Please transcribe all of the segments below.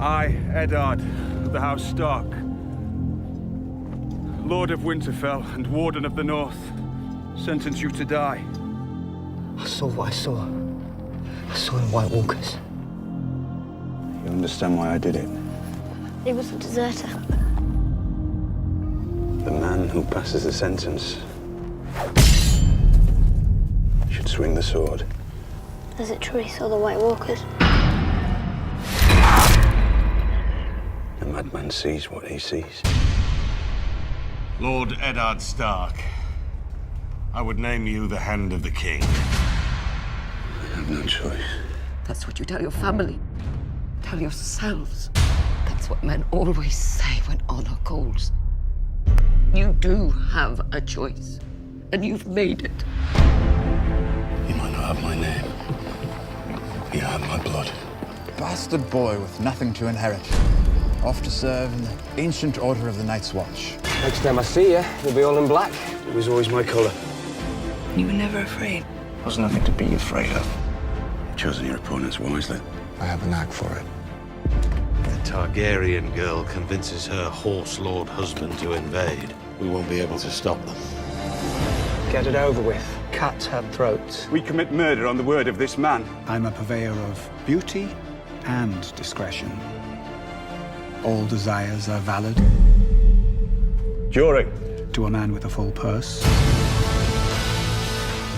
I, Eddard, of the House Stark, Lord of Winterfell and Warden of the North, sentence you to die. I saw what I saw. I saw in White Walkers. You understand why I did it? He was a deserter. The man who passes the sentence should swing the sword. Is it true he saw the White Walkers? The madman sees what he sees. Lord Eddard Stark, I would name you the Hand of the King. I have no choice. That's what you tell your family. Tell yourselves. That's what men always say when honor calls. You do have a choice, and you've made it. You might not have my name. You have my blood. Bastard boy with nothing to inherit. Off to serve in the ancient order of the Night's Watch. Next time I see you, you'll be all in black. It was always my colour. You were never afraid. There's nothing to be afraid of. You've chosen your opponents wisely. I have a knack for it. The Targaryen girl convinces her horse lord husband to invade. We won't be able to stop them. Get it over with. Cut her throat. We commit murder on the word of this man. I'm a purveyor of beauty and discretion. All desires are valid. Jory. To a man with a full purse.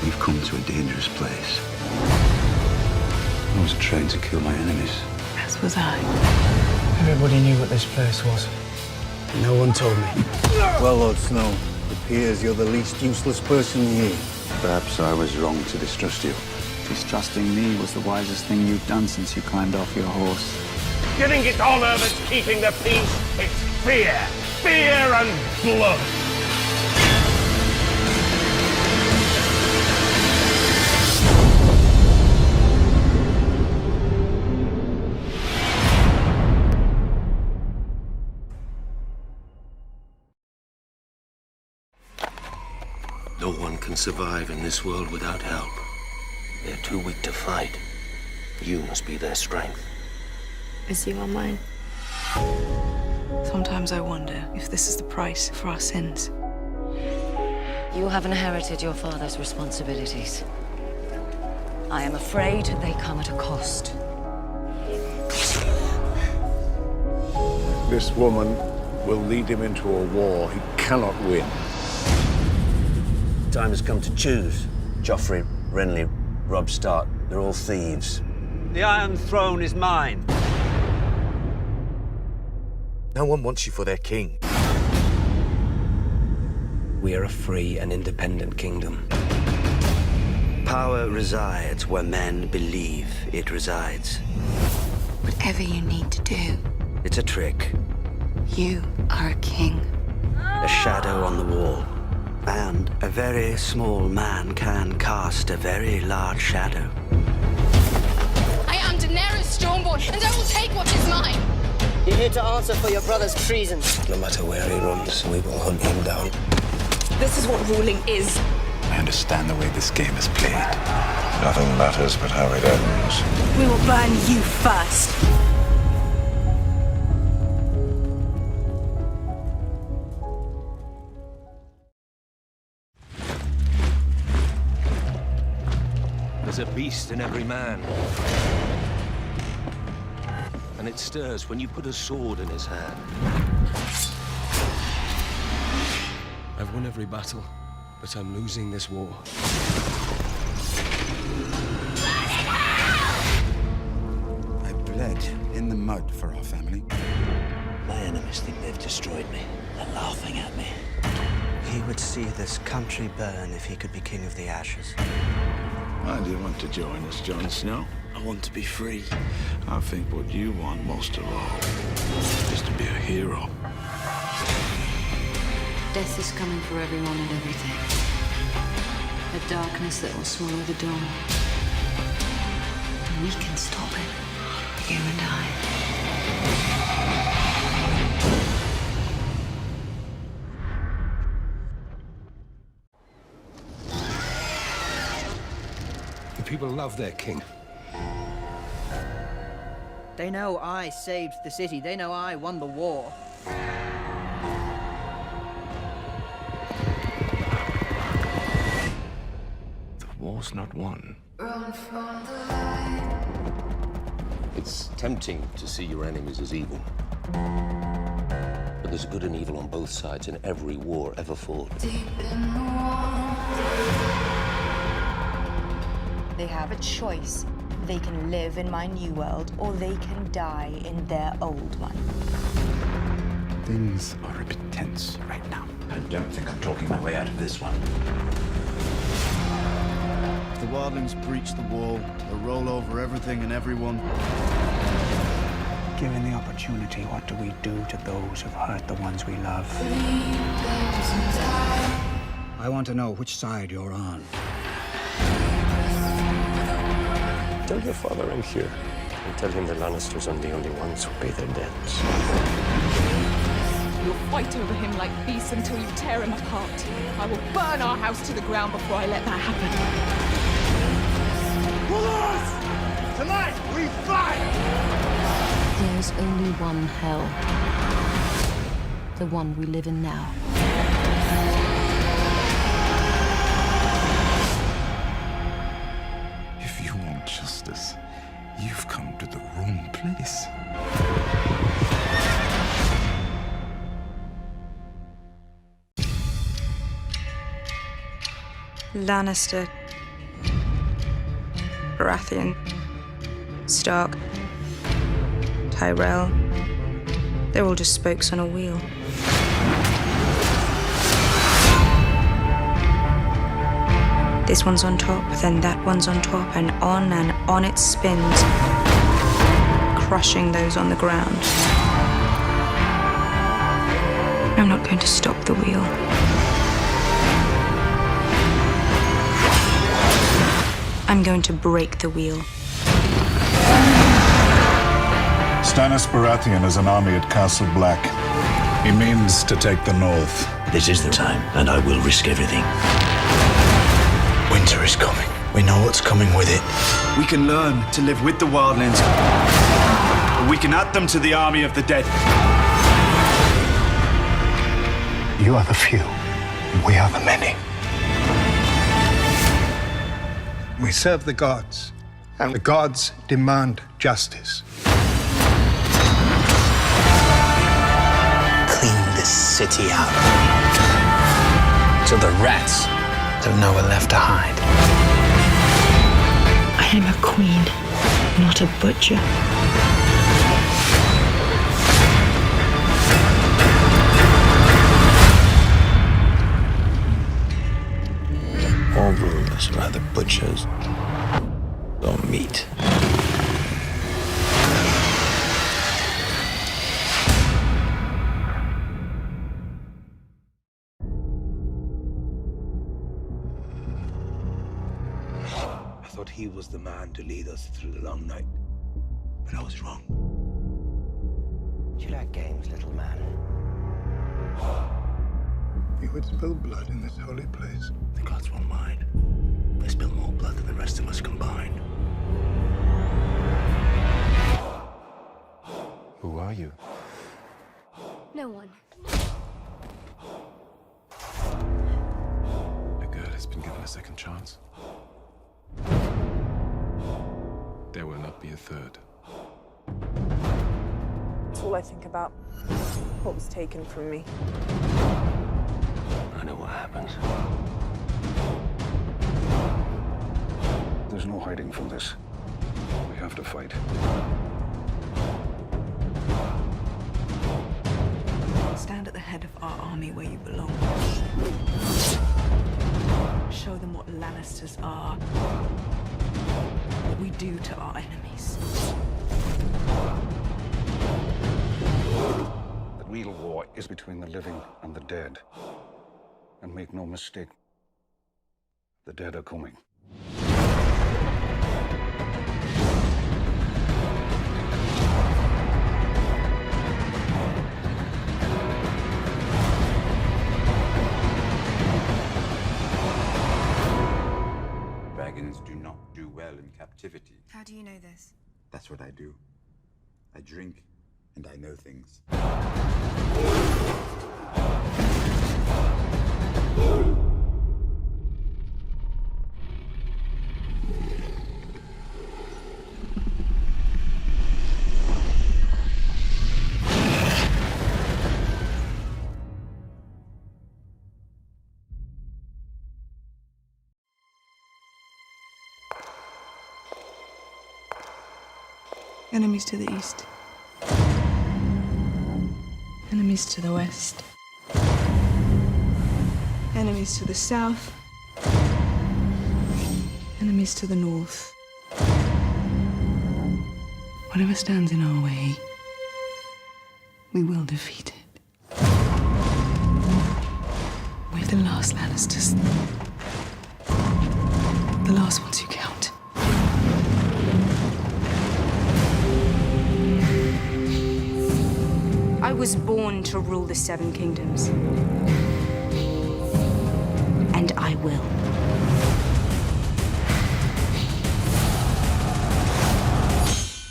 You've come to a dangerous place. I was trained to kill my enemies. As was I. Everybody knew what this place was. No one told me. Well, Lord Snow, it appears you're the least useless person here. Perhaps I was wrong to distrust you. Distrusting me was the wisest thing you've done since you climbed off your horse. You think it's honor that's keeping the peace? It's fear. Fear and blood. No one can survive in this world without help. They're too weak to fight. You must be their strength. Is you are mine? Sometimes I wonder if this is the price for our sins. You have inherited your father's responsibilities. I am afraid they come at a cost. This woman will lead him into a war he cannot win. Time has come to choose. Joffrey, Renly, Robb Stark, they're all thieves. The Iron Throne is mine. No one wants you for their king. We are a free and independent kingdom. Power resides where men believe it resides. Whatever you need to do, It's a trick, you are a king. a shadow on the wall. And a very small man can cast a very large shadow. I am Daenerys Stormborn, and I will take what is mine. You're here to answer for your brother's treason. No matter where he runs, we will hunt him down. This is what ruling is. I understand the way this game is played. Nothing matters but how it ends. We will burn you first. There's a beast in every man. And it stirs when you put a sword in his hand. I've won every battle, but I'm losing this war. I bled in the mud for our family. My enemies think they've destroyed me. They're laughing at me. He would see this country burn if he could be king of the ashes. Why do you want to join us, Jon Snow? I want to be free. I think what you want most of all is to be a hero. Death is coming for everyone and everything. A darkness that will swallow the dawn. And we can stop it, you and I. The people love their king. They know I saved the city. They know I won the war. The war's not won. It's tempting to see your enemies as evil. But there's good and evil on both sides in every war ever fought. They have a choice. They can live in my new world, or they can die in their old one. Things are a bit tense right now. I don't think I'm talking my way out of this one. If the wildlings breach the wall, they'll roll over everything and everyone. Given the opportunity, what do we do to those who've hurt the ones we love? I want to know which side you're on. Tell your father I'm here. And tell him the Lannisters aren't the only ones who pay their debts. You'll fight over him like beasts until you tear him apart. I will burn our house to the ground before I let that happen. Pull-us! Tonight, we fight! There's only one hell. The one we live in now. If you want justice, you've come to the wrong place. Lannister, Baratheon, Stark, Tyrell. They're all just spokes on a wheel. This one's on top, then that one's on top, and on it spins, crushing those on the ground. I'm not going to stop the wheel. I'm going to break the wheel. Stannis Baratheon has an army at Castle Black. He means to take the north. This is the time, and I will risk everything. Winter is coming. We know what's coming with it. We can learn to live with the wildlings. Or we can add them to the army of the dead. You are the few, and we are the many. We serve the gods, and the gods demand justice. Clean this city out, so the rats have nowhere left to hide. I am a queen, not a butcher. All rulers are either butchers or meat. I thought he was the man to lead us through the long night, but I was wrong. Do you like games, little man? You would spill blood in this holy place. The gods won't mind. They spill more blood than the rest of us combined. Who are you? No one. A girl has been given a second chance. There will not be a third. That's all I think about. What was taken from me. I know what happens. There's no hiding from this. We have to fight. Stand at the head of our army where you belong. Show them what Lannisters are. What we do to our enemies. The real war is between the living and the dead. And make no mistake, the dead are coming. Dragons do not do well in captivity. How do you know this? That's what I do. I drink, and I know things. Enemies to the east. Enemies to the west. Enemies to the south. Enemies to the north. Whatever stands in our way, we will defeat it. We're the last Lannisters. The last ones who count. I was born to rule the Seven Kingdoms. And I will.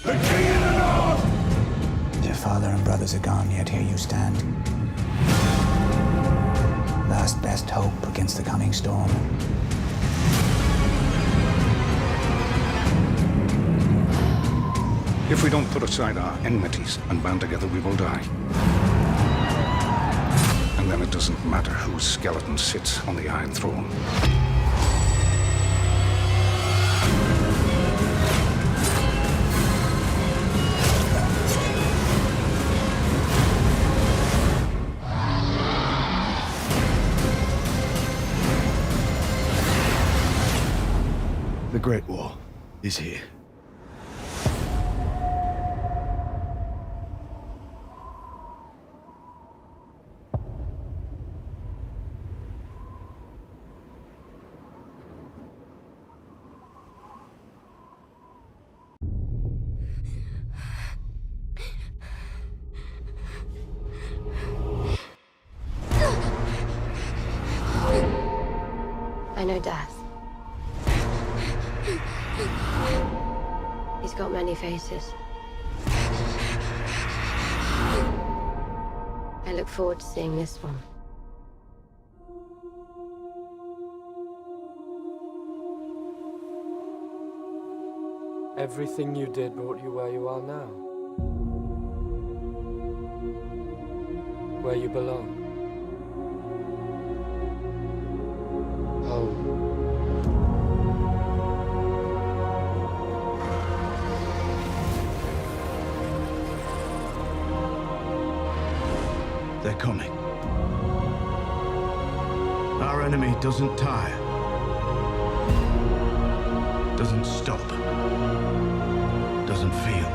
The King in the North! Your father and brothers are gone, yet here you stand. Last best hope against the coming storm. If we don't put aside our enmities and band together, we will die. And then it doesn't matter whose skeleton sits on the Iron Throne. The Great War is here. I know death. He's got many faces. I look forward to seeing this one. Everything you did brought you where you are now. Where you belong. Home. They're coming. Our enemy doesn't tire. Doesn't stop. Doesn't feel.